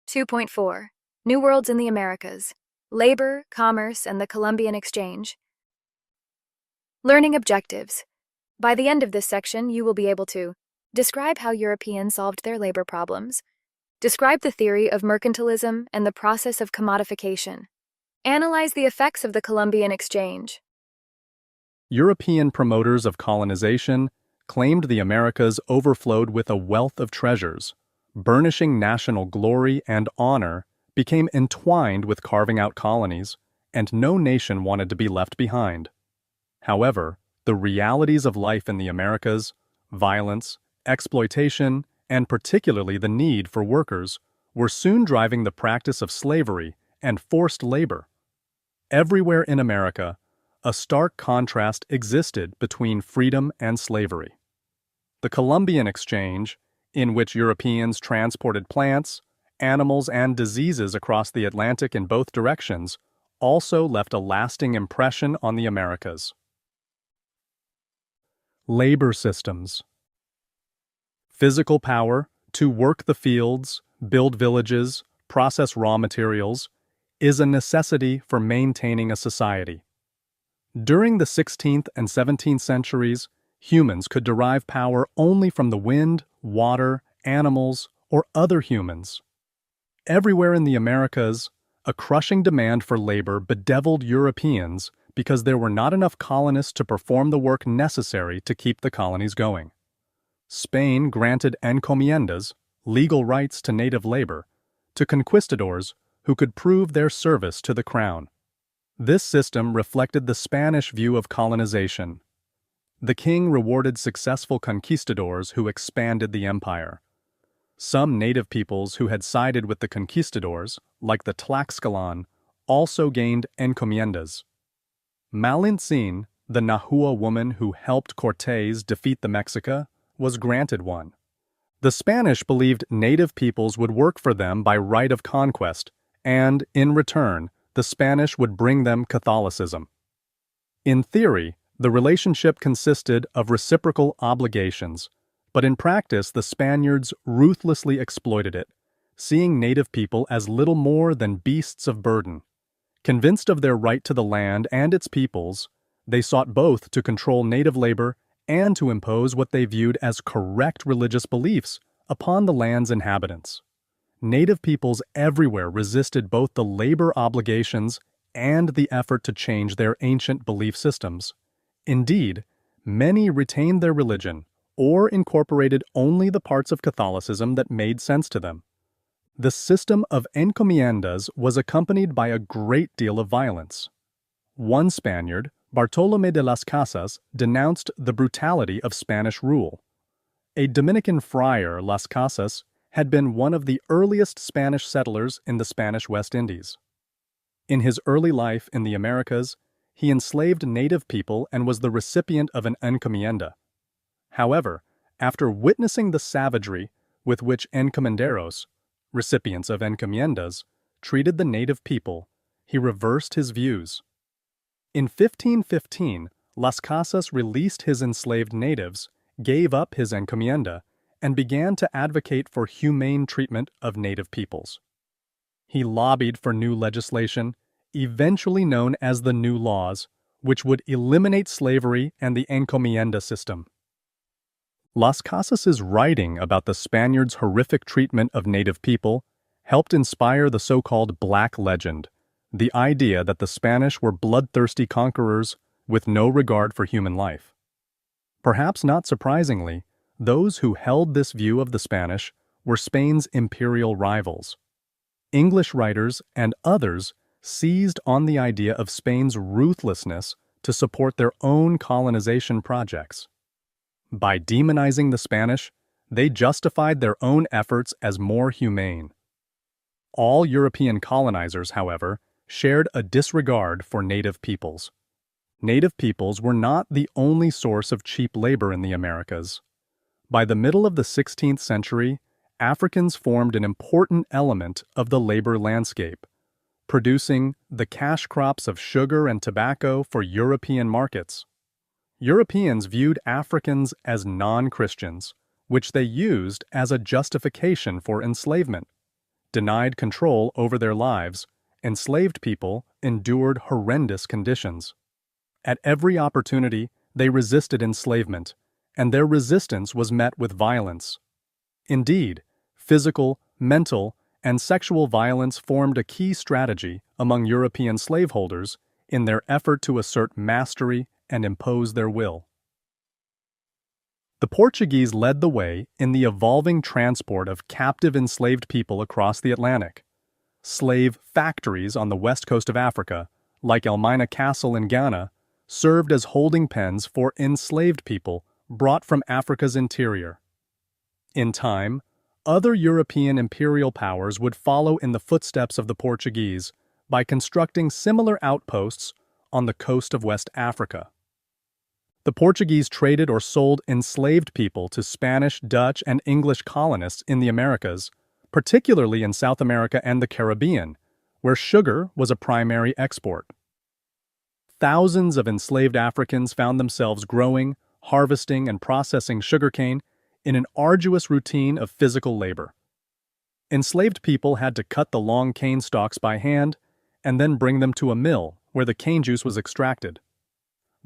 2.4 New Worlds in the Americas. Labor, Commerce, and the Columbian Exchange. Learning objectives. By the end of this section, you will be able to describe how Europeans solved their labor problems, describe the theory of mercantilism and the process of commodification, analyze the effects of the Columbian Exchange. European promoters of colonization claimed the Americas overflowed with a wealth of treasures. Burnishing national glory and honor became entwined with carving out colonies, and no nation wanted to be left behind. However, the realities of life in the Americas, violence, exploitation, and particularly the need for workers, were soon driving the practice of slavery and forced labor. Everywhere in America, a stark contrast existed between freedom and slavery. The Columbian Exchange, in which Europeans transported plants, animals, and diseases across the Atlantic in both directions, also left a lasting impression on the Americas. Labor systems. Physical power to work the fields, build villages, process raw materials, is a necessity for maintaining a society. During the 16th and 17th centuries, humans could derive power only from the wind, water, animals, or other humans. Everywhere in the Americas, a crushing demand for labor bedeviled Europeans because there were not enough colonists to perform the work necessary to keep the colonies going. Spain granted encomiendas, legal rights to native labor, to conquistadors who could prove their service to the crown. This system reflected the Spanish view of colonization. The king rewarded successful conquistadors who expanded the empire. Some native peoples who had sided with the conquistadors, like the Tlaxcalan, also gained encomiendas. Malintzin, the Nahua woman who helped Cortés defeat the Mexica, was granted one. The Spanish believed native peoples would work for them by right of conquest, and, in return, the Spanish would bring them Catholicism. In theory, the relationship consisted of reciprocal obligations, but in practice the Spaniards ruthlessly exploited it, seeing native people as little more than beasts of burden. Convinced of their right to the land and its peoples, they sought both to control native labor and to impose what they viewed as correct religious beliefs upon the land's inhabitants. Native peoples everywhere resisted both the labor obligations and the effort to change their ancient belief systems. Indeed, many retained their religion or incorporated only the parts of Catholicism that made sense to them. The system of encomiendas was accompanied by a great deal of violence. One Spaniard, Bartolomé de las Casas, denounced the brutality of Spanish rule. A Dominican friar, Las Casas, had been one of the earliest Spanish settlers in the Spanish West Indies. In his early life in the Americas, he enslaved native people and was the recipient of an encomienda. However, after witnessing the savagery with which encomenderos, recipients of encomiendas, treated the native people, he reversed his views. In 1515, Las Casas released his enslaved natives, gave up his encomienda, and began to advocate for humane treatment of native peoples. He lobbied for new legislation, eventually known as the New Laws, which would eliminate slavery and the encomienda system. Las Casas's writing about the Spaniards' horrific treatment of native people helped inspire the so-called Black Legend, the idea that the Spanish were bloodthirsty conquerors with no regard for human life. Perhaps not surprisingly, those who held this view of the Spanish were Spain's imperial rivals. English writers and others seized on the idea of Spain's ruthlessness to support their own colonization projects. By demonizing the Spanish, they justified their own efforts as more humane. All European colonizers, however, shared a disregard for native peoples. Native peoples were not the only source of cheap labor in the Americas. By the middle of the 16th century, Africans formed an important element of the labor landscape, producing the cash crops of sugar and tobacco for European markets. Europeans viewed Africans as non-Christians, which they used as a justification for enslavement. denied control over their lives, enslaved people endured horrendous conditions. At every opportunity, they resisted enslavement, and their resistance was met with violence. Indeed, physical, mental, and sexual violence formed a key strategy among European slaveholders in their effort to assert mastery and impose their will. The Portuguese led the way in the evolving transport of captive enslaved people across the Atlantic. Slave factories on the west coast of Africa, like Elmina Castle in Ghana, served as holding pens for enslaved people brought from Africa's interior. In time, other European imperial powers would follow in the footsteps of the Portuguese by constructing similar outposts on the coast of West Africa. The Portuguese traded or sold enslaved people to Spanish, Dutch, and English colonists in the Americas, particularly in South America and the Caribbean, where sugar was a primary export. Thousands of enslaved Africans found themselves growing, harvesting, and processing sugarcane in an arduous routine of physical labor. Enslaved people had to cut the long cane stalks by hand and then bring them to a mill where the cane juice was extracted.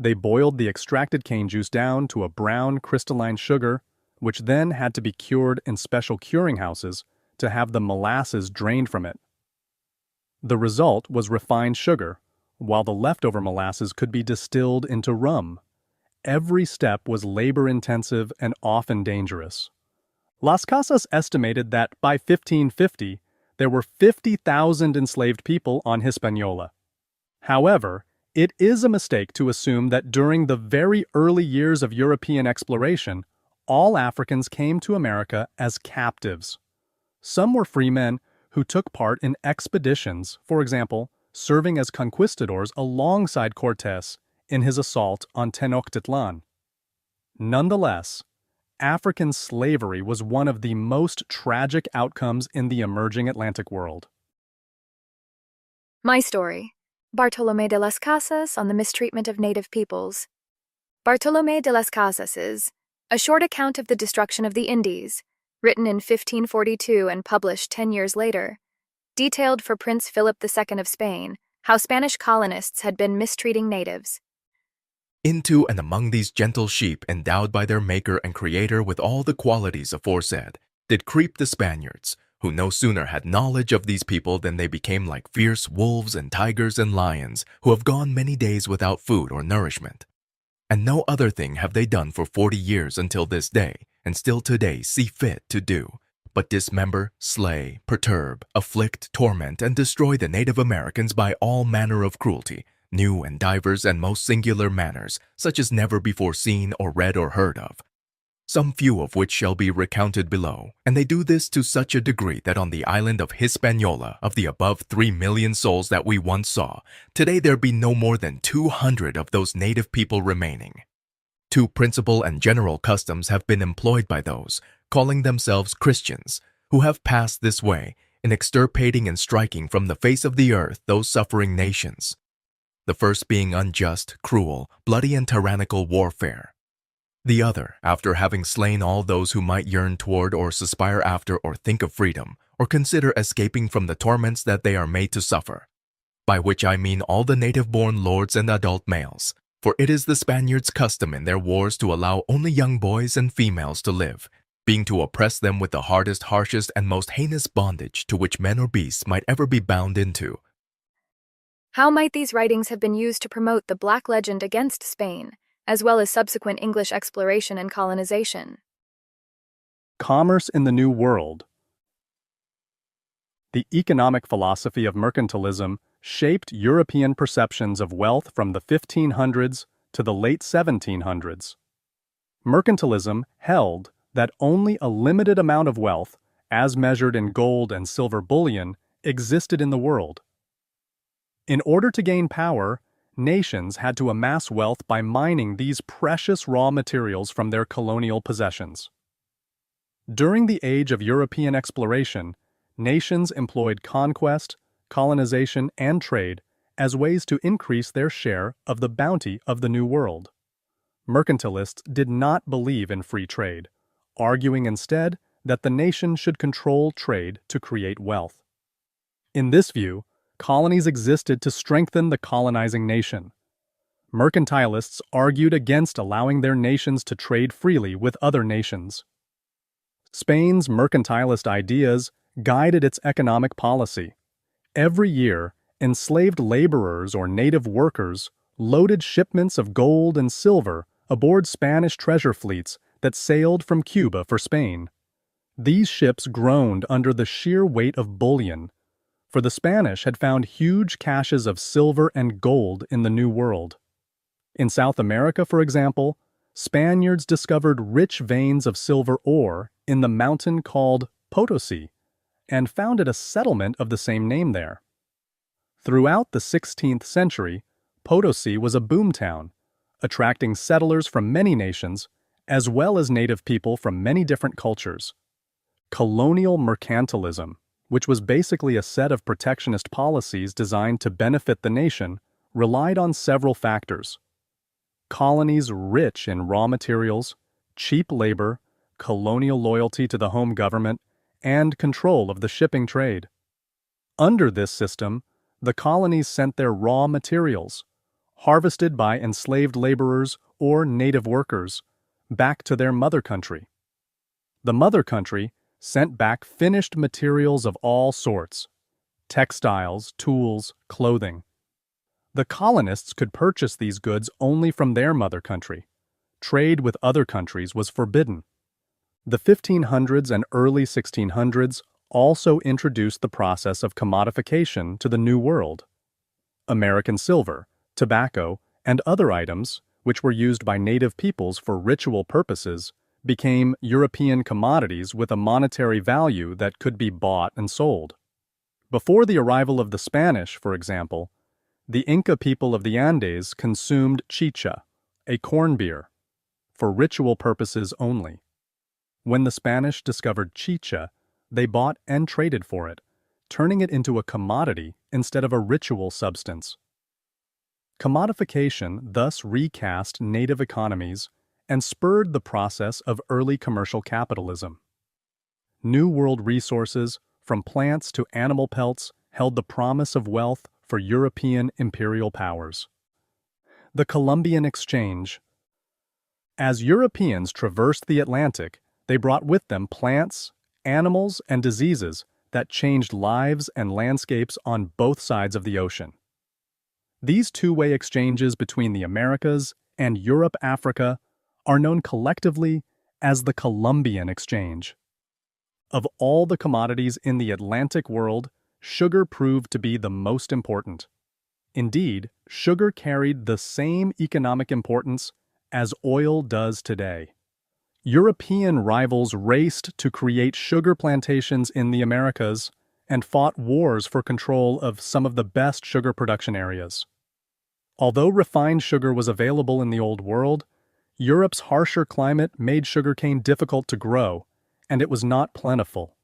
They boiled the extracted cane juice down to a brown crystalline sugar, which then had to be cured in special curing houses to have the molasses drained from it. The result was refined sugar, while the leftover molasses could be distilled into rum. Every step was labor-intensive and often dangerous. Las Casas estimated that by 1550, there were 50,000 enslaved people on Hispaniola. However, it is a mistake to assume that during the very early years of European exploration, all Africans came to America as captives. Some were free men who took part in expeditions, for example, serving as conquistadors alongside Cortés in his assault on Tenochtitlan. Nonetheless, African slavery was one of the most tragic outcomes in the emerging Atlantic world. My story. Bartolomé de las Casas on the mistreatment of native peoples. Bartolomé de las Casas is a short account of the destruction of the Indies, written in 1542 and published 10 years later, detailed for Prince Philip II of Spain how Spanish colonists had been mistreating natives. Into and among these gentle sheep endowed by their maker and creator with all the qualities aforesaid, did creep the Spaniards, who no sooner had knowledge of these people than they became like fierce wolves and tigers and lions who have gone many days without food or nourishment. And no other thing have they done for 40 years until this day, and still today see fit to do, but dismember, slay, perturb, afflict, torment, and destroy the Native Americans by all manner of cruelty, new and divers and most singular manners, such as never before seen or read or heard of, some few of which shall be recounted below, and they do this to such a degree that on the island of Hispaniola, of the above 3,000,000 souls that we once saw, today there be no more than 200 of those native people remaining. Two principal and general customs have been employed by those, calling themselves Christians, who have passed this way, in extirpating and striking from the face of the earth those suffering nations. The first being unjust, cruel, bloody and tyrannical warfare. The other, after having slain all those who might yearn toward or suspire after or think of freedom, or consider escaping from the torments that they are made to suffer, by which I mean all the native-born lords and adult males, for it is the Spaniards' custom in their wars to allow only young boys and females to live, being to oppress them with the hardest, harshest, and most heinous bondage to which men or beasts might ever be bound into. How might these writings have been used to promote the Black legend against Spain, as well as subsequent English exploration and colonization? Commerce in the New World. The economic philosophy of mercantilism shaped European perceptions of wealth from the 1500s to the late 1700s. Mercantilism held that only a limited amount of wealth, as measured in gold and silver bullion, existed in the world. In order to gain power, nations had to amass wealth by mining these precious raw materials from their colonial possessions. During the age of European exploration, nations employed conquest, colonization, and trade as ways to increase their share of the bounty of the New World. Mercantilists did not believe in free trade, arguing instead that the nation should control trade to create wealth. In this view, colonies existed to strengthen the colonizing nation. Mercantilists argued against allowing their nations to trade freely with other nations. Spain's mercantilist ideas guided its economic policy. Every year, enslaved laborers or native workers loaded shipments of gold and silver aboard Spanish treasure fleets that sailed from Cuba for Spain. These ships groaned under the sheer weight of bullion, for the Spanish had found huge caches of silver and gold in the New World. In South America, for example, Spaniards discovered rich veins of silver ore in the mountain called Potosi and founded a settlement of the same name there. Throughout the 16th century, Potosi was a boomtown, attracting settlers from many nations, as well as native people from many different cultures. Colonial mercantilism, which was basically a set of protectionist policies designed to benefit the nation, relied on several factors. Colonies rich in raw materials, cheap labor, colonial loyalty to the home government, and control of the shipping trade. Under this system, the colonies sent their raw materials, harvested by enslaved laborers or native workers, back to their mother country. The mother country sent back finished materials of all sorts: textiles, tools, clothing. The colonists could purchase these goods only from their mother country. Trade with other countries was forbidden. The 1500s and early 1600s also introduced the process of commodification to the New World. American silver, tobacco, and other items, which were used by native peoples for ritual purposes, became European commodities with a monetary value that could be bought and sold. Before the arrival of the Spanish, for example, the Inca people of the Andes consumed chicha, a corn beer, for ritual purposes only. When the Spanish discovered chicha, they bought and traded for it, turning it into a commodity instead of a ritual substance. Commodification thus recast native economies and spurred the process of early commercial capitalism. New World resources, from plants to animal pelts, held the promise of wealth for European imperial powers. The Columbian Exchange. As Europeans traversed the Atlantic, they brought with them plants, animals, and diseases that changed lives and landscapes on both sides of the ocean. These two-way exchanges between the Americas and Europe-Africa are known collectively as the Columbian Exchange. Of all the commodities in the Atlantic world, sugar proved to be the most important. Indeed, sugar carried the same economic importance as oil does today. European rivals raced to create sugar plantations in the Americas and fought wars for control of some of the best sugar production areas. Although refined sugar was available in the Old World, Europe's harsher climate made sugarcane difficult to grow, and it was not plentiful.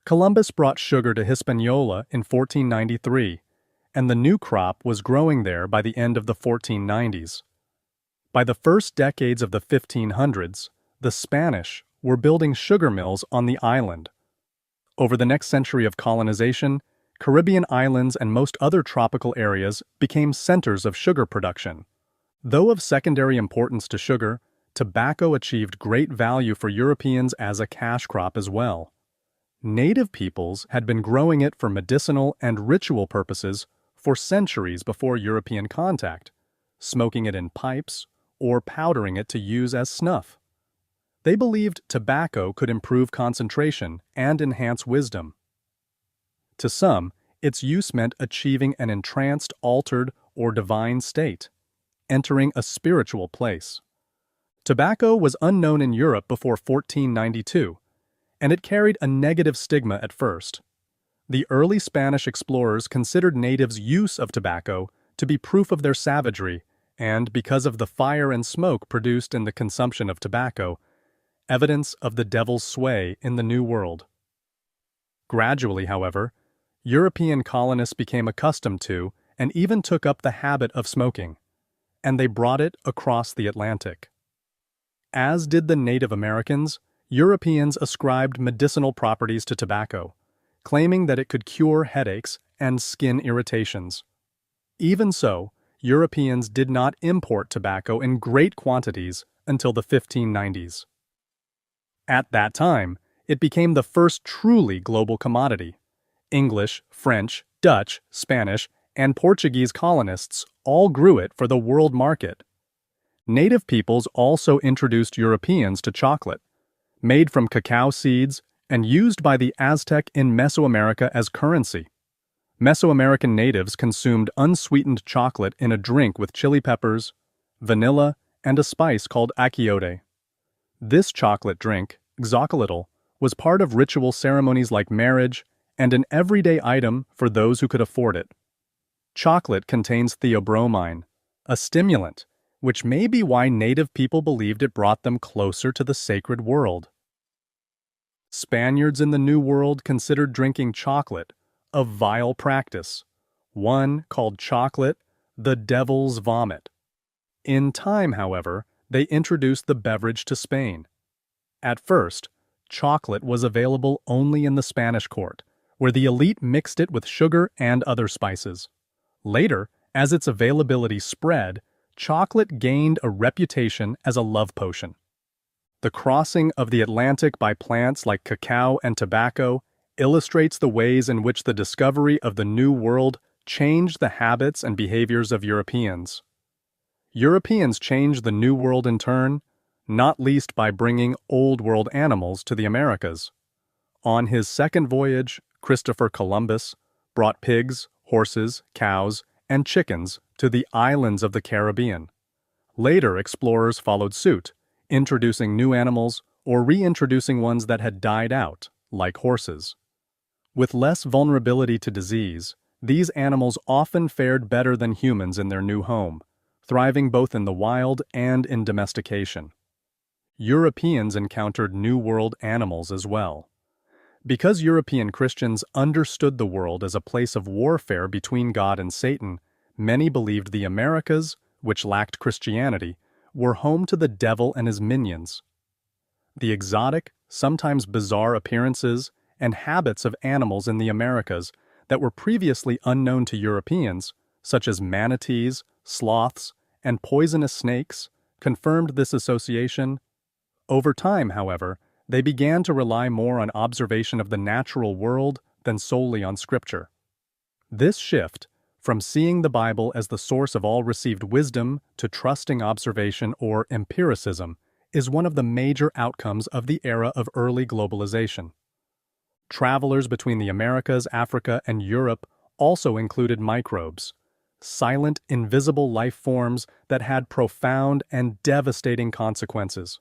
Columbus brought sugar to Hispaniola in 1493, and the new crop was growing there by the end of the 1490s. By the first decades of the 1500s, the Spanish were building sugar mills on the island. Over the next century of colonization, Caribbean islands and most other tropical areas became centers of sugar production. Though of secondary importance to sugar, tobacco achieved great value for Europeans as a cash crop as well. Native peoples had been growing it for medicinal and ritual purposes for centuries before European contact, smoking it in pipes or powdering it to use as snuff. They believed tobacco could improve concentration and enhance wisdom. To some, its use meant achieving an entranced, altered, or divine state, entering a spiritual place. Tobacco was unknown in Europe before 1492, and it carried a negative stigma at first. The early Spanish explorers considered natives' use of tobacco to be proof of their savagery, and because of the fire and smoke produced in the consumption of tobacco, evidence of the devil's sway in the New World. Gradually, however, European colonists became accustomed to and even took up the habit of smoking, and they brought it across the Atlantic. As did the Native Americans, Europeans ascribed medicinal properties to tobacco, claiming that it could cure headaches and skin irritations. Even so, Europeans did not import tobacco in great quantities until the 1590s. At that time, it became the first truly global commodity. English, French, Dutch, Spanish, and Portuguese colonists all grew it for the world market. Native peoples also introduced Europeans to chocolate, made from cacao seeds and used by the Aztec in Mesoamerica as currency. Mesoamerican natives consumed unsweetened chocolate in a drink with chili peppers, vanilla, and a spice called achiote. This chocolate drink, xocolitl, was part of ritual ceremonies like marriage and an everyday item for those who could afford it. Chocolate contains theobromine, a stimulant, which may be why native people believed it brought them closer to the sacred world. Spaniards in the New World considered drinking chocolate a vile practice, one called chocolate the devil's vomit. In time, however, they introduced the beverage to Spain. At first, chocolate was available only in the Spanish court, where the elite mixed it with sugar and other spices. Later, as its availability spread, chocolate gained a reputation as a love potion. The crossing of the Atlantic by plants like cacao and tobacco illustrates the ways in which the discovery of the New World changed the habits and behaviors of Europeans. Europeans changed the New World in turn, not least by bringing Old World animals to the Americas. On his second voyage, Christopher Columbus brought pigs, horses, cows, and chickens to the islands of the Caribbean. Later, explorers followed suit, introducing new animals or reintroducing ones that had died out, like horses. With less vulnerability to disease, these animals often fared better than humans in their new home, thriving both in the wild and in domestication. Europeans encountered New World animals as well. Because European Christians understood the world as a place of warfare between God and Satan, many believed the Americas, which lacked Christianity, were home to the devil and his minions. The exotic, sometimes bizarre appearances and habits of animals in the Americas that were previously unknown to Europeans, such as manatees, sloths, and poisonous snakes, confirmed this association. Over time, however, they began to rely more on observation of the natural world than solely on Scripture. This shift, from seeing the Bible as the source of all received wisdom to trusting observation or empiricism, is one of the major outcomes of the era of early globalization. Travelers between the Americas, Africa, and Europe also included microbes, silent, invisible life forms that had profound and devastating consequences.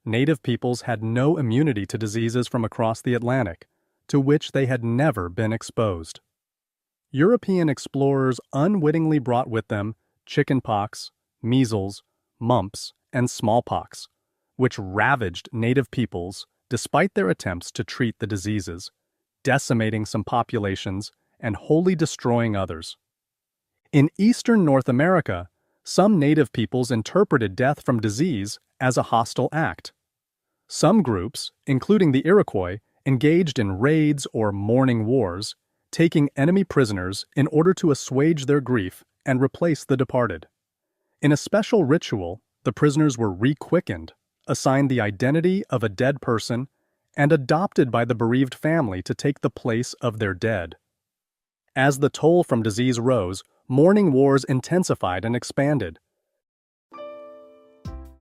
Native peoples had no immunity to diseases from across the Atlantic, to which they had never been exposed. European explorers unwittingly brought with them chickenpox, measles, mumps, and smallpox, which ravaged native peoples despite their attempts to treat the diseases, decimating some populations and wholly destroying others. In eastern North America, some native peoples interpreted death from disease as a hostile act. Some groups, including the Iroquois, engaged in raids or mourning wars, taking enemy prisoners in order to assuage their grief and replace the departed. In a special ritual, the prisoners were re-quickened, assigned the identity of a dead person, and adopted by the bereaved family to take the place of their dead. As the toll from disease rose, mourning wars intensified and expanded,